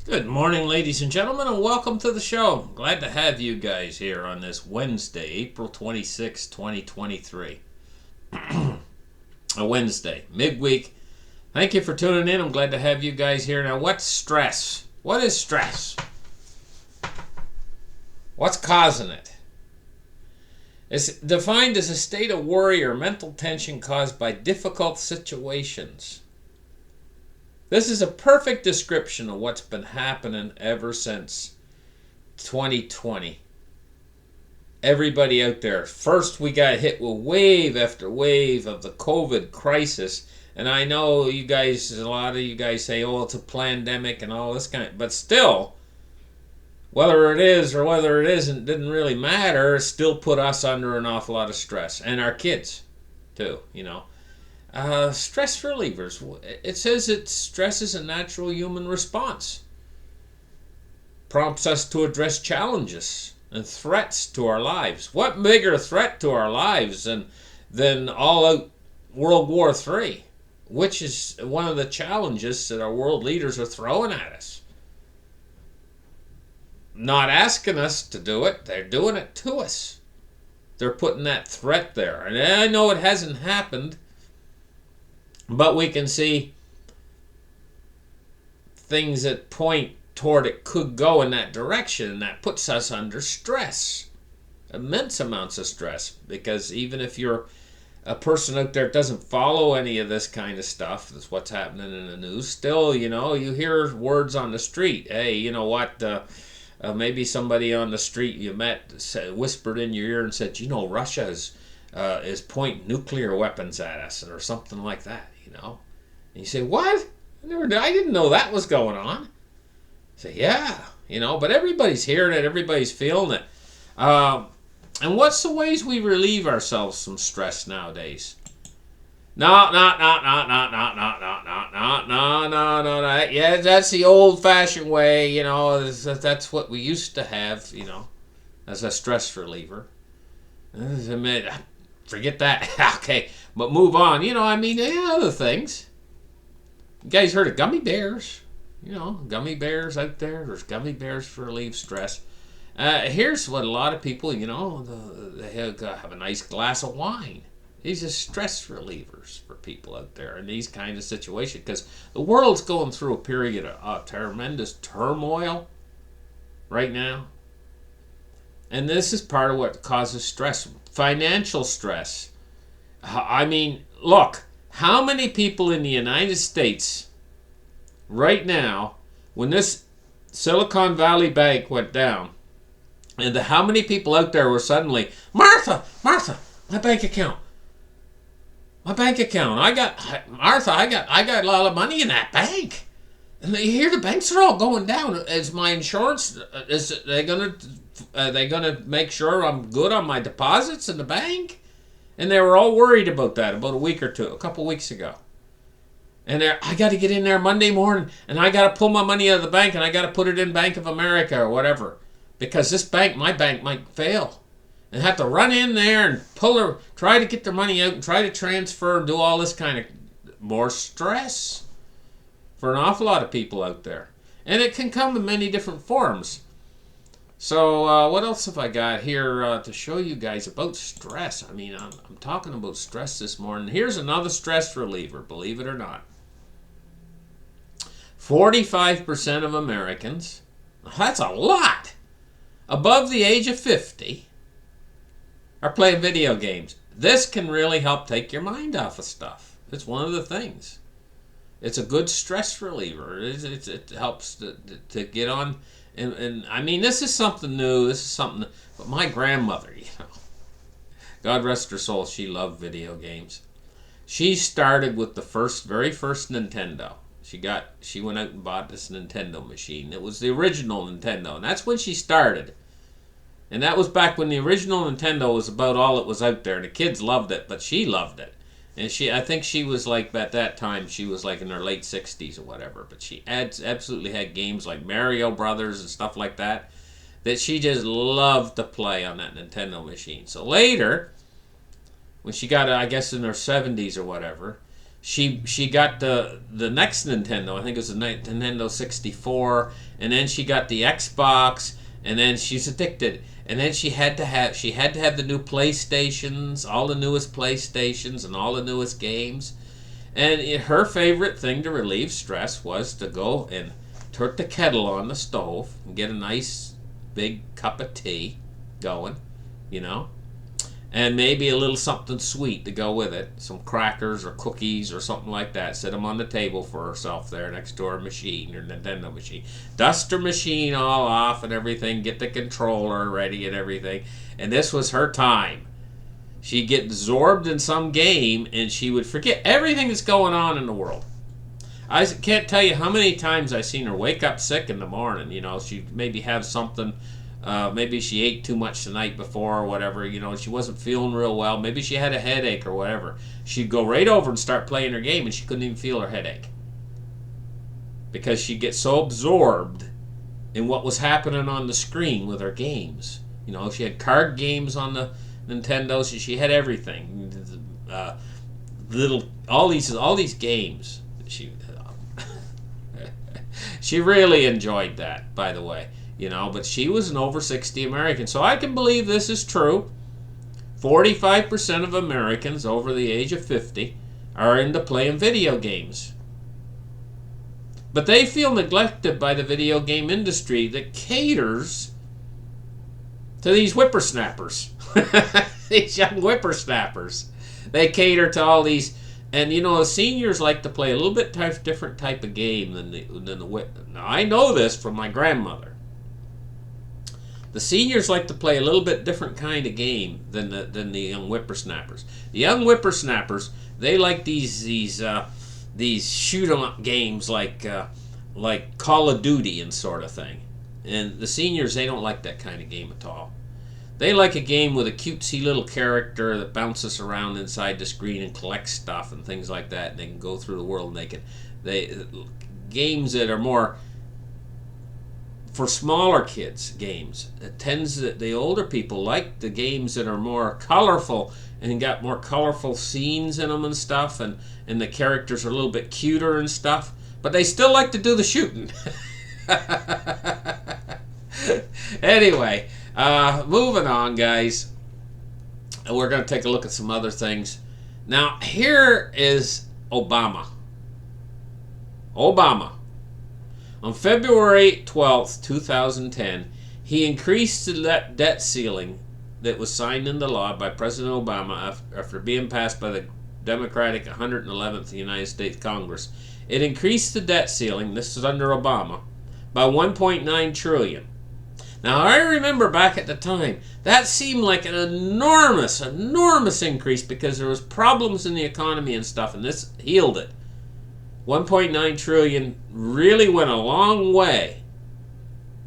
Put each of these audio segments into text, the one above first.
Good morning, ladies and gentlemen, and welcome to the show. Glad to have you guys here on this Wednesday, April 26, 2023. A Wednesday, midweek. Thank you for tuning in. I'm glad to have you guys here. Now, what's stress? What is stress? What's causing it? It's defined as a state of worry or mental tension caused by difficult situations. This is a perfect description of what's been happening ever since 2020. Everybody out there, first we got hit with wave after wave of the COVID crisis. And I know you guys, a lot of you guys say, oh, it's a pandemic and all this kind of, but still, whether it is or whether it isn't, didn't really matter. It still put us under an awful lot of stress. And our kids, too, Stress relievers. It says that stress is a natural human response. Prompts us to address challenges and threats to our lives. What bigger threat to our lives than all-out World War III, which is one of the challenges that our world leaders are throwing at us. Not asking us to do it, they're doing it to us. They're putting that threat there. And I know it hasn't happened, but we can see things that point toward it could go in that direction, and that puts us under stress. Immense amounts of stress, because even if you're a person out there that doesn't follow any of this kind of stuff, that's what's happening in the news, still, you hear words on the street. Hey, you know what? Maybe somebody on the street you met whispered in your ear and said, Russia is pointing nuclear weapons at us, or something like that, And you say, what? I didn't know that was going on. I say, yeah, but everybody's hearing it, everybody's feeling it. And what's the ways we relieve ourselves from stress nowadays? No. Yeah, that's the old-fashioned way, that's what we used to have, as a stress reliever. Forget that. Okay, but move on. Other things. You guys heard of gummy bears? Gummy bears out there. There's gummy bears for relieve stress. Here's what a lot of people, they have a nice glass of wine. These are stress relievers for people out there in these kind of situations, because the world's going through a period of tremendous turmoil right now. And this is part of what causes stress. Financial stress. Look, how many people in the United States right now, when this Silicon Valley Bank went down, and how many people out there were suddenly, Martha, my bank account. I got a lot of money in that bank. And you hear the banks are all going down. Is my insurance, are they gonna make sure I'm good on my deposits in the bank? And they were all worried about that about a couple weeks ago. And I got to get in there Monday morning, and I got to pull my money out of the bank, and I got to put it in Bank of America or whatever, because my bank might fail, and have to run in there and try to get their money out and try to transfer and do all this kind of more stress for an awful lot of people out there. And it can come in many different forms. So what else have I got here to show you guys about stress? I'm talking about stress this morning. Here's another stress reliever, believe it or not. 45% of Americans, that's a lot, above the age of 50, are playing video games. This can really help take your mind off of stuff. It's one of the things. It's a good stress reliever. It helps to get on. And this is something new. But my grandmother, God rest her soul, she loved video games. She started with the very first Nintendo. She went out and bought this Nintendo machine. It was the original Nintendo, and that's when she started. And that was back when the original Nintendo was about all that was out there. And the kids loved it, but she loved it. And I think she was like, at that time, she was like in her late 60s or whatever. But she absolutely had games like Mario Brothers and stuff like that she just loved to play on that Nintendo machine. So later, when she got, I guess, in her 70s or whatever, she got the next Nintendo. I think it was the Nintendo 64, and then she got the Xbox, and then she's addicted. And then she had to have the new PlayStations, all the newest PlayStations, and all the newest games. And her favorite thing to relieve stress was to go and turn the kettle on the stove and get a nice big cup of tea going, you know, and maybe a little something sweet to go with it, some crackers or cookies or something like that. Set them on the table for herself there next to her machine, her Nintendo machine. Dust her machine all off and everything, get the controller ready and everything. And this was her time. She'd get absorbed in some game and she would forget everything that's going on in the world. I can't tell you how many times I've seen her wake up sick in the morning. You know, she'd maybe have something. Maybe she ate too much the night before or whatever. You know, she wasn't feeling real well. Maybe she had a headache or whatever. She'd go right over and start playing her game and she couldn't even feel her headache. Because she'd get so absorbed in what was happening on the screen with her games. You know, she had card games on the Nintendo. She had everything. All these games. She really enjoyed that, by the way. You know, but she was an over 60 American. So I can believe this is true. 45% of Americans over the age of 50 are into playing video games. But they feel neglected by the video game industry that caters to these whippersnappers. These young whippersnappers. They cater to all these. And, you know, the seniors like to play a little bit different type of game than the Now, I know this from my grandmother. The seniors like to play a little bit different kind of game than the young whippersnappers. The young whippersnappers, they like these shoot 'em up games like Call of Duty and sort of thing. And the seniors, they don't like that kind of game at all. They like a game with a cutesy little character that bounces around inside the screen and collects stuff and things like that. And they can go through the world and games that are more for smaller kids games. The older people like the games that are more colorful and got more colorful scenes in them and stuff, and the characters are a little bit cuter and stuff, but they still like to do the shooting. Anyway, moving on, guys. We're going to take a look at some other things. Now, here is Obama. On February 12th, 2010, he increased the debt ceiling that was signed into law by President Obama after being passed by the Democratic 111th United States Congress. It increased the debt ceiling, this is under Obama, by $1.9 trillion. Now, I remember back at the time, that seemed like an enormous increase because there was problems in the economy and stuff, and this healed it. 1.9 trillion really went a long way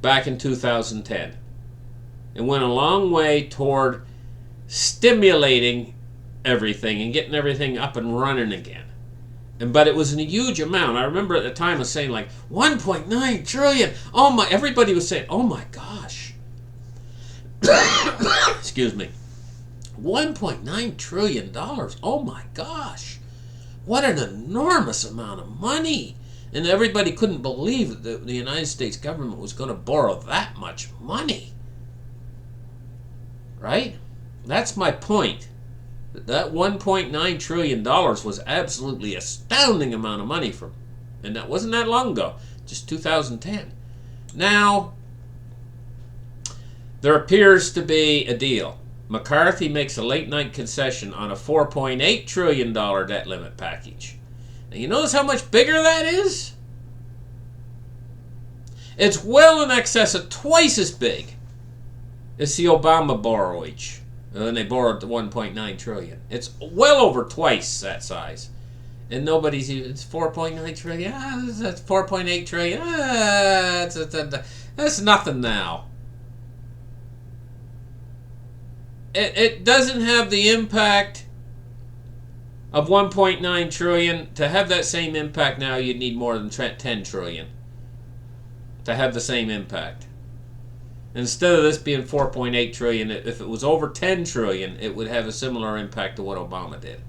back in 2010. It went a long way toward stimulating everything and getting everything up and running again. But it was a huge amount. I remember at the time I was saying like 1.9 trillion. Oh my! Everybody was saying, "Oh my gosh!" Excuse me. 1.9 trillion dollars. Oh my gosh! What an enormous amount of money! And everybody couldn't believe that the United States government was going to borrow that much money. Right? That's my point. That $1.9 trillion was absolutely astounding amount of money and that wasn't that long ago, just 2010. Now, there appears to be a deal. McCarthy makes a late-night concession on a $4.8 trillion debt limit package. Now, you notice how much bigger that is? It's well in excess of twice as big as the Obama borrowage. And they borrowed $1.9 trillion. It's well over twice that size. And it's 4.9 trillion. That's 4.8 trillion. That's nothing now. It doesn't have the impact of 1.9 trillion. To have that same impact now, you'd need more than 10 trillion to have the same impact. Instead of this being 4.8 trillion, if it was over 10 trillion, it would have a similar impact to what Obama did.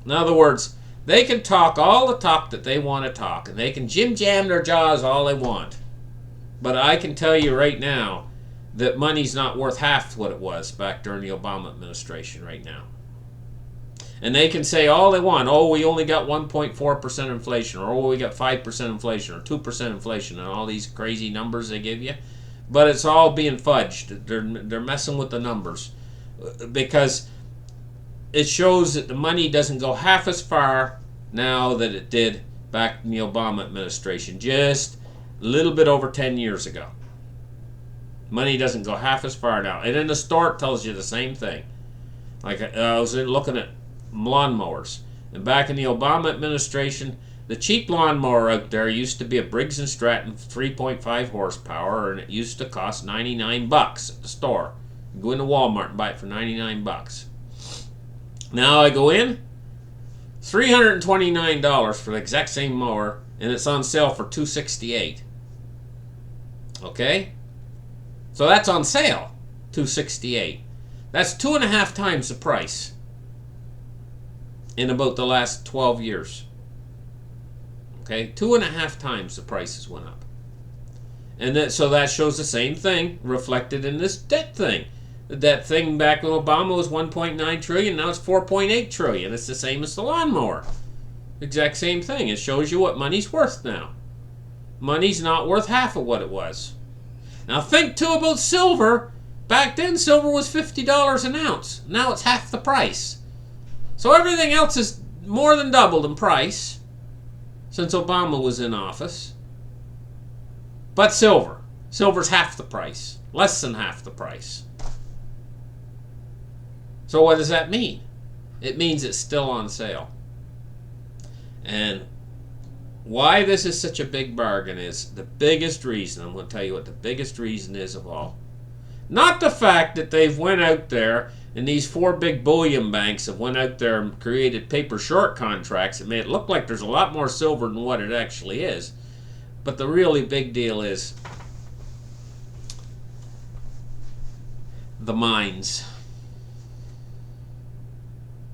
In other words, they can talk all the talk that they want to talk, and they can jam their jaws all they want. But I can tell you right now that money's not worth half what it was back during the Obama administration right now. And they can say all they want. Oh, we only got 1.4% inflation, or oh, we got 5% inflation, or 2% inflation, and all these crazy numbers they give you. But it's all being fudged. They're messing with the numbers because it shows that the money doesn't go half as far now that it did back in the Obama administration, just a little bit over 10 years ago. Money doesn't go half as far now. And in the store, it tells you the same thing. Like I was looking at lawnmowers. And back in the Obama administration, the cheap lawnmower out there used to be a Briggs & Stratton 3.5 horsepower, and it used to cost $99 at the store. You go into Walmart and buy it for $99. Now I go in, $329 for the exact same mower, and it's on sale for $268. Okay? So that's on sale, $268. That's 2.5 times the price in about the last 12 years. Okay, 2.5 times the prices went up. And so that shows the same thing reflected in this debt thing. The debt thing back when Obama was $1.9 trillion, now it's $4.8 trillion. It's the same as the lawnmower. Exact same thing. It shows you what money's worth now. Money's not worth half of what it was. Now think too about silver. Back then silver was $50 an ounce. Now it's half the price. So everything else is more than doubled in price since Obama was in office. But silver's half the price. Less than half the price. So what does that mean? It means it's still on sale. And why this is such a big bargain is the biggest reason. I'm going to tell you what the biggest reason is of all. Not the fact that they've went out there and these 4 big bullion banks have went out there and created paper short contracts that made it look like there's a lot more silver than what it actually is. But the really big deal is the mines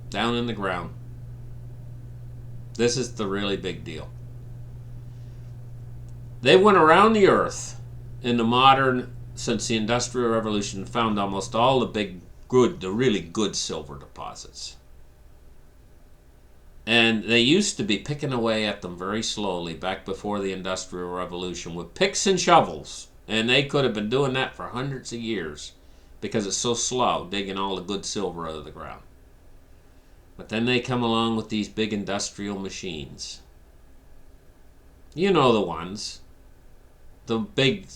down in the ground. This is the really big deal. They went around the earth in the modern, since the Industrial Revolution, and found almost all the really good silver deposits. And they used to be picking away at them very slowly back before the Industrial Revolution with picks and shovels. And they could have been doing that for hundreds of years because it's so slow digging all the good silver out of the ground. But then they come along with these big industrial machines. You know the ones. The big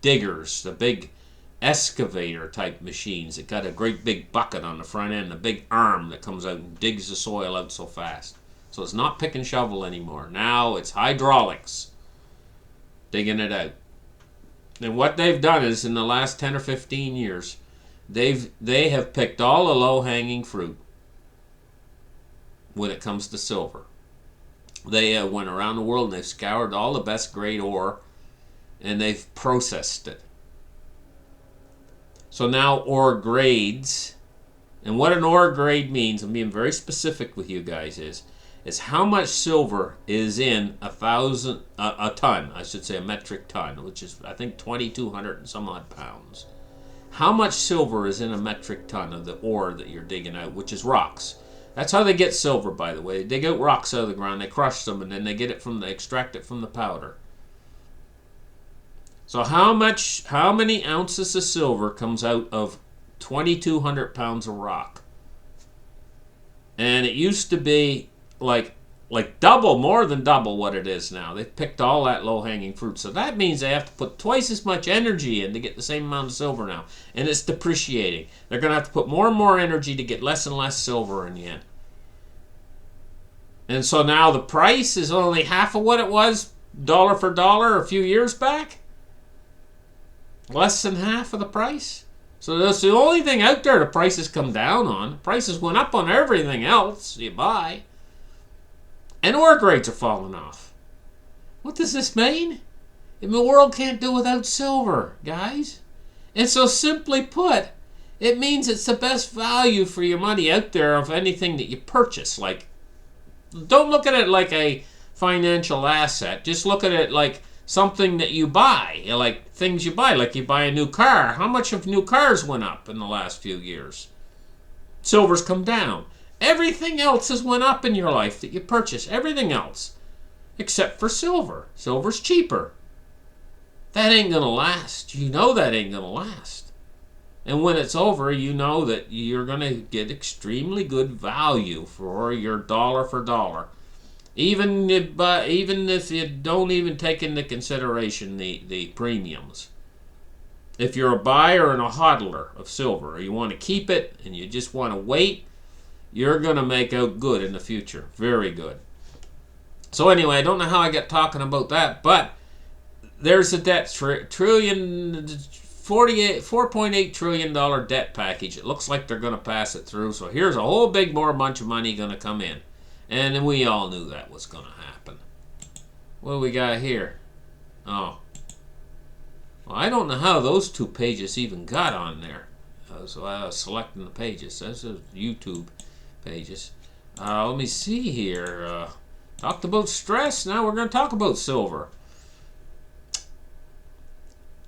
diggers, the big excavator type machines that got a great big bucket on the front end, a big arm that comes out and digs the soil out so fast. So it's not pick and shovel anymore. Now it's hydraulics digging it out. And what they've done is in the last 10 or 15 years, they have picked all the low-hanging fruit when it comes to silver. They went around the world and they've scoured all the best grade ore and they've processed it. So now ore grades, and what an ore grade means, I'm being very specific with you guys, is how much silver is in a ton, I should say a metric ton, which is I think 2,200 and some odd pounds. How much silver is in a metric ton of the ore that you're digging out, which is rocks. That's how they get silver, by the way. They dig out rocks out of the ground, they crush them, and then they extract it from the powder. So how many ounces of silver comes out of 2,200 pounds of rock? And it used to be like double, more than double what it is now. They've picked all that low-hanging fruit. So that means they have to put twice as much energy in to get the same amount of silver now. And it's depreciating. They're going to have to put more and more energy to get less and less silver in the end. And so now the price is only half of what it was, dollar for dollar, a few years back. Less than half of the price. So that's the only thing out there the prices come down on. Prices went up on everything else you buy. And ore grades are falling off. What does this mean? The world can't do without silver, guys. And so simply put, it means it's the best value for your money out there of anything that you purchase, like don't look at it like a financial asset. Just look at it like something that you buy, like things you buy. Like you buy a new car. How much of new cars went up in the last few years? Silver's come down. Everything else has went up in your life that you purchase. Everything else. Except for silver. Silver's cheaper. That ain't going to last. You know that ain't going to last. And when it's over, you know that you're going to get extremely good value for your dollar for dollar. Even if you don't even take into consideration the premiums. If you're a buyer and a hodler of silver, or you want to keep it and you just want to wait, you're going to make out good in the future. Very good. So anyway, I don't know how I got talking about that, but there's a debt $4.8 trillion debt package. It looks like they're going to pass it through. So here's a whole big more bunch of money going to come in. And we all knew that was going to happen. What do we got here? Oh. Well, I don't know how those two pages even got on there. So I was selecting the pages. Those are YouTube pages. Let me see here. Talked about stress. Now we're going to talk about silver.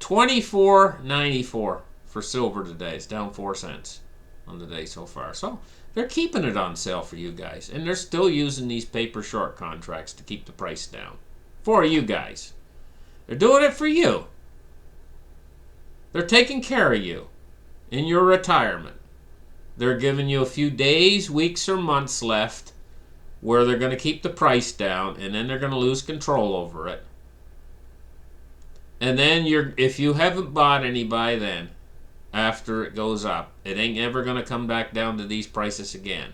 $24.94 for silver today. It's down 4 cents on the day so far. So they're keeping it on sale for you guys. And they're still using these paper short contracts to keep the price down. For you guys. They're doing it for you. They're taking care of you in your retirement. They're giving you a few days, weeks, or months left where they're going to keep the price down, and then they're going to lose control over it. And then if you haven't bought any by then, after it goes up, it ain't ever going to come back down to these prices again.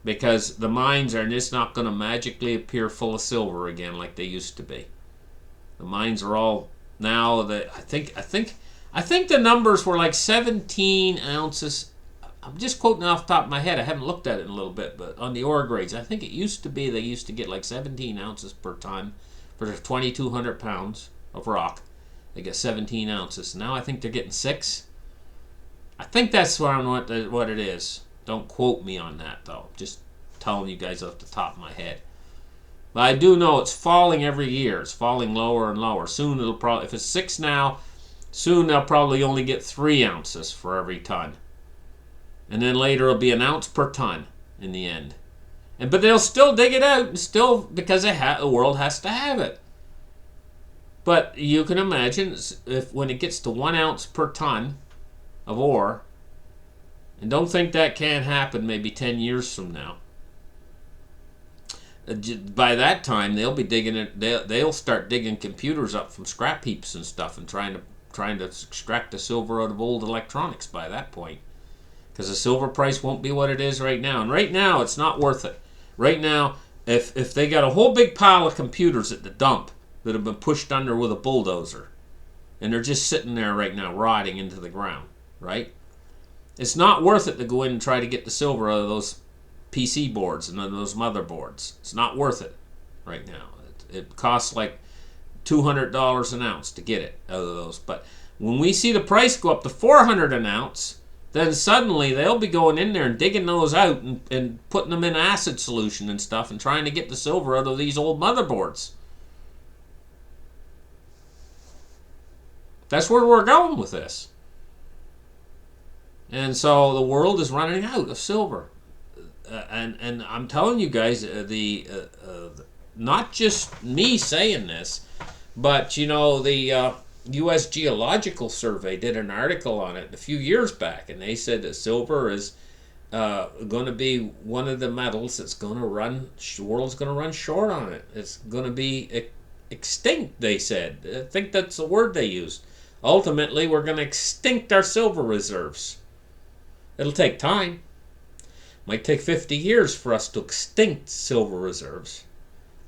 Because the mines are just not going to magically appear full of silver again like they used to be. The mines are all now that I think the numbers were like 17 ounces. I'm just quoting off the top of my head. I haven't looked at it in a little bit, but on the ore grades, I think it used to be they used to get like 17 ounces per ton for 2,200 pounds of rock. They get 17 ounces. Now I think they're getting 6. I think that's what it is. Don't quote me on that though. Just telling you guys off the top of my head. But I do know it's falling every year. It's falling lower and lower. Soon it'll probably, if it's 6 now, soon they'll probably only get 3 ounces for every ton. And then later it'll be an ounce per ton in the end. But they'll still dig it out, still because the world has to have it. But you can imagine when it gets to 1 ounce per ton of ore, and don't think that can't happen maybe 10 years from now. By that time, they'll be digging it. They'll start digging computers up from scrap heaps and stuff, and trying to extract the silver out of old electronics by that point, because the silver price won't be what it is right now. And right now, it's not worth it. Right now, if they got a whole big pile of computers at the dump that have been pushed under with a bulldozer, and they're just sitting there right now, rotting into the ground, right? It's not worth it to go in and try to get the silver out of those PC boards and those motherboards. It's not worth it right now. It costs like $200 an ounce to get it out of those. But when we see the price go up to $400 an ounce, then suddenly they'll be going in there and digging those out and putting them in acid solution and stuff and trying to get the silver out of these old motherboards. That's where we're going with this. And so the world is running out of silver. And I'm telling you guys, not just me saying this, but you know, the U.S. Geological Survey did an article on it a few years back, and they said that silver is going to be one of the metals that's going to run. The world's going to run short on it. It's going to be extinct. They said. I think that's the word they used. Ultimately, we're going to extinct our silver reserves. It'll take time. Might take 50 years for us to extinct silver reserves.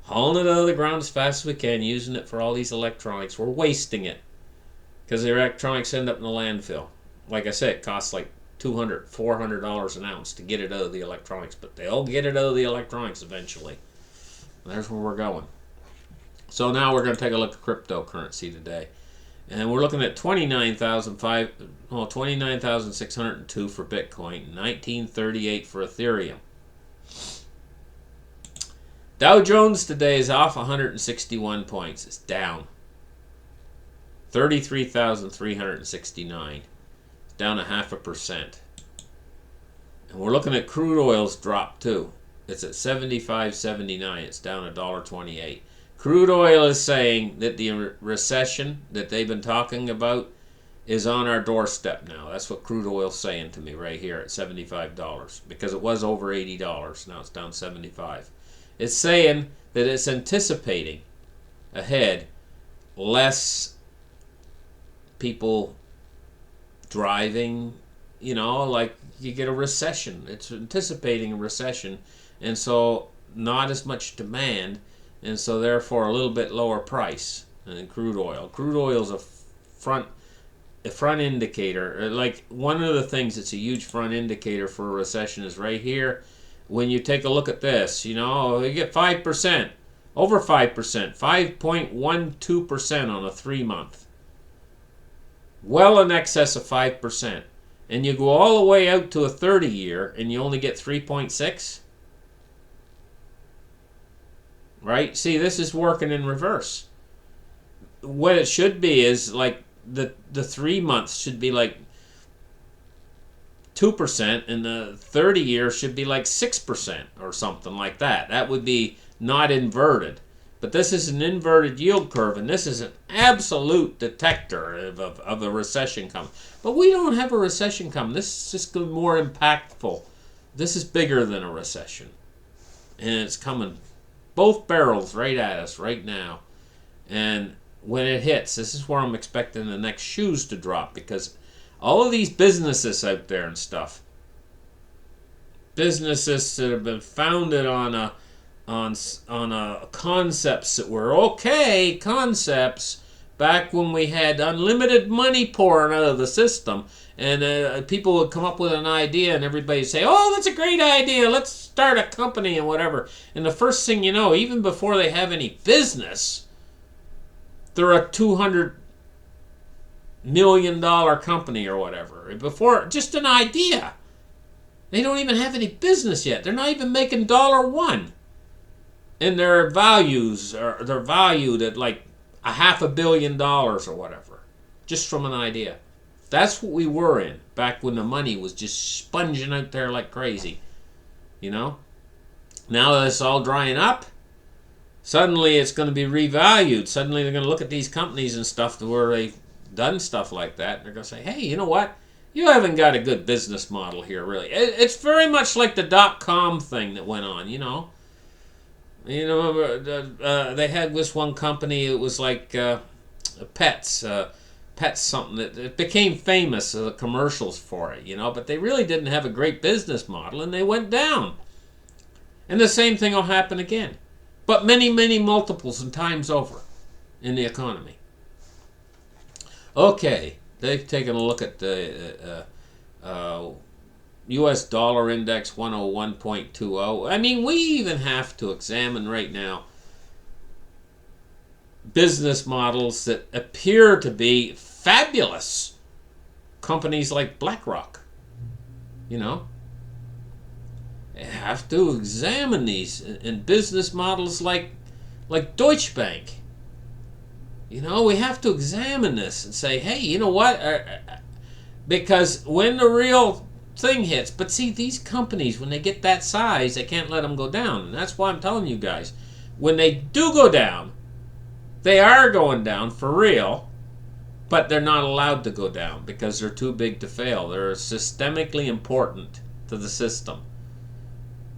Hauling it out of the ground as fast as we can, using it for all these electronics. We're wasting it because the electronics end up in the landfill. Like I said, it costs like $200, $400 an ounce to get it out of the electronics, but they'll get it out of the electronics eventually. And there's where we're going. So now we're going to take a look at cryptocurrency today. And we're looking at 29,602 for Bitcoin, 1938 for Ethereum. Dow Jones today is off 161 points. It's down 33,369. It's down 0.5%. And we're looking at crude oil's drop too. It's at 75.79. It's down $1.28. Crude oil is saying that the recession that they've been talking about is on our doorstep now. That's what crude oil's saying to me right here at $75, because it was over $80. Now it's down 75. It's saying that it's anticipating ahead less people driving, like you get a recession. It's anticipating a recession, and so not as much demand, and so therefore a little bit lower price than crude oil. Crude oil is a front indicator. Like, one of the things that's a huge front indicator for a recession is right here. When you take a look at this, you get 5%, over 5%, 5.12% on a 3-month. Well in excess of 5%. And you go all the way out to a 30-year and you only get 3.6. Right? See, this is working in reverse. What it should be is like the 3 months should be like 2%, and the 30-year should be like 6% or something like that. That would be not inverted. But this is an inverted yield curve, and this is an absolute detector of a recession coming. But we don't have a recession coming. This is just more impactful. This is bigger than a recession. And it's coming both barrels right at us right now. And when it hits, this is where I'm expecting the next shoes to drop, because all of these businesses out there and stuff, businesses that have been founded on concepts that were okay concepts back when we had unlimited money pouring out of the system, and people would come up with an idea and everybody would say, oh, that's a great idea, let's start a company and whatever. And the first thing you know, even before they have any business, they're a $200 million company or whatever. Before, just an idea. They don't even have any business yet. They're not even making $1. And their values they're valued at like $500 million or whatever, just from an idea. That's what we were in back when the money was just sponging out there like crazy. Now that it's all drying up, suddenly it's going to be revalued. Suddenly they're going to look at these companies and stuff where they've done stuff like that, and they're going to say, hey, you know what? You haven't got a good business model here, really. It's very much like the .com thing that went on, they had this one company, it was like Pets something, that it became famous, the commercials for it, but they really didn't have a great business model, and they went down. And the same thing will happen again, but many, many multiples and times over in the economy. Okay, they've taken a look at the U.S. dollar index 101.20. I mean, we even have to examine right now business models that appear to be fabulous. Companies like BlackRock, have to examine these, and business models like Deutsche Bank. We have to examine this and say, hey, you know what? Because when the real thing hits, but see, these companies, when they get that size, they can't let them go down. And that's why I'm telling you guys, when they do go down, they are going down for real, but they're not allowed to go down because they're too big to fail. They're systemically important to the system.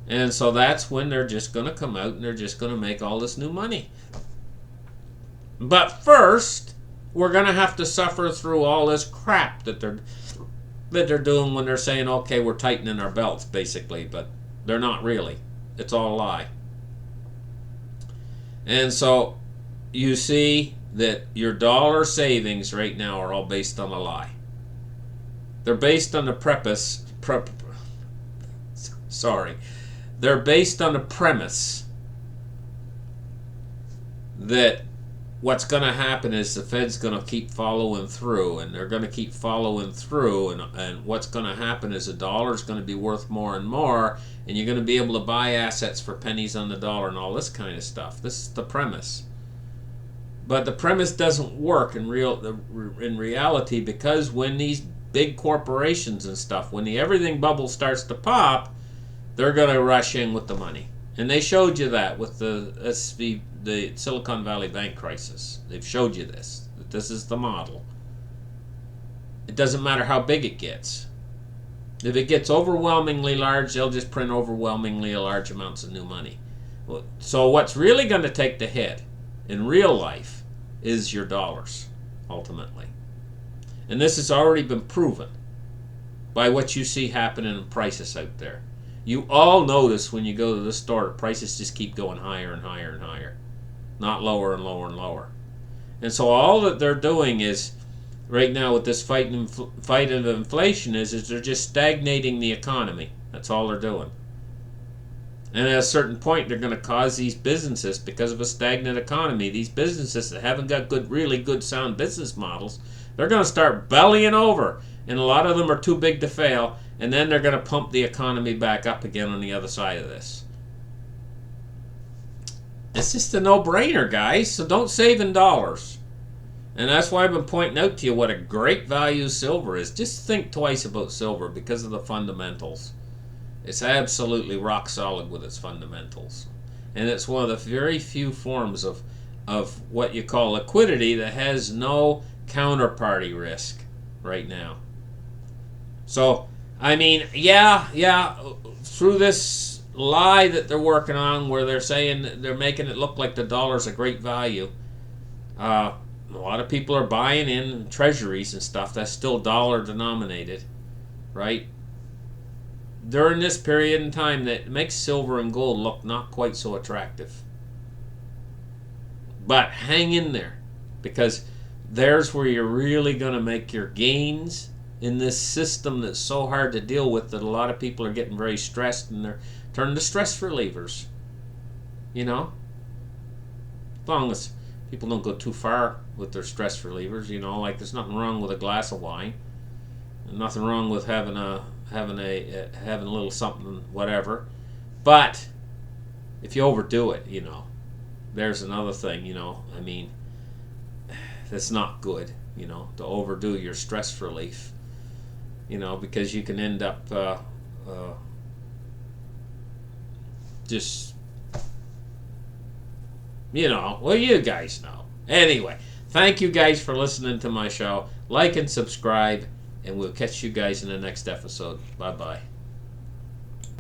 And so that's when they're just going to come out and they're just going to make all this new money. But first, we're going to have to suffer through all this crap that they're doing when they're saying, okay, we're tightening our belts, basically. But they're not really. It's all a lie. And so you see that your dollar savings right now are all based on a lie. They're based on the They're based on the premise that what's going to happen is the Fed's going to keep following through, and they're going to keep following through, and what's going to happen is the dollar's going to be worth more and more, and you're going to be able to buy assets for pennies on the dollar and all this kind of stuff. This is the premise. But the premise doesn't work in reality, because when these big corporations and stuff, when the everything bubble starts to pop, they're going to rush in with the money. And they showed you that with the Silicon Valley Bank crisis. They've showed you this, that this is the model. It doesn't matter how big it gets. If it gets overwhelmingly large, they'll just print overwhelmingly large amounts of new money. So what's really going to take the hit in real life is your dollars, ultimately. And this has already been proven by what you see happening in prices out there. You all notice when you go to the store, prices just keep going higher and higher and higher, not lower and lower and lower. And so all that they're doing is, right now with this fight of inflation, is they're just stagnating the economy. That's all they're doing. And at a certain point, they're going to cause these businesses, because of a stagnant economy, these businesses that haven't got really good sound business models, they're going to start bellying over. And a lot of them are too big to fail. And then they're going to pump the economy back up again on the other side of this. It's just a no-brainer, guys. So don't save in dollars. And that's why I've been pointing out to you what a great value silver is. Just think twice about silver because of the fundamentals. It's absolutely rock solid with its fundamentals. And it's one of the very few forms of what you call liquidity that has no counterparty risk right now. So, I mean, yeah, through this lie that they're working on, where they're saying they're making it look like the dollar's a great value, a lot of people are buying in treasuries and stuff that's still dollar denominated, right? During this period in time, that makes silver and gold look not quite so attractive. But hang in there, because there's where you're really going to make your gains in this system that's so hard to deal with, that a lot of people are getting very stressed, and they're turning to stress relievers. You know? As long as people don't go too far with their stress relievers, you know, like there's nothing wrong with a glass of wine. And nothing wrong with having a little something, whatever. But if you overdo it, you know, there's another thing, you know. I mean, that's not good, you know, to overdo your stress relief. You know, because you can end up just, you know, well, you guys know. Anyway, thank you guys for listening to my show. Like and subscribe, and we'll catch you guys in the next episode. Bye-bye.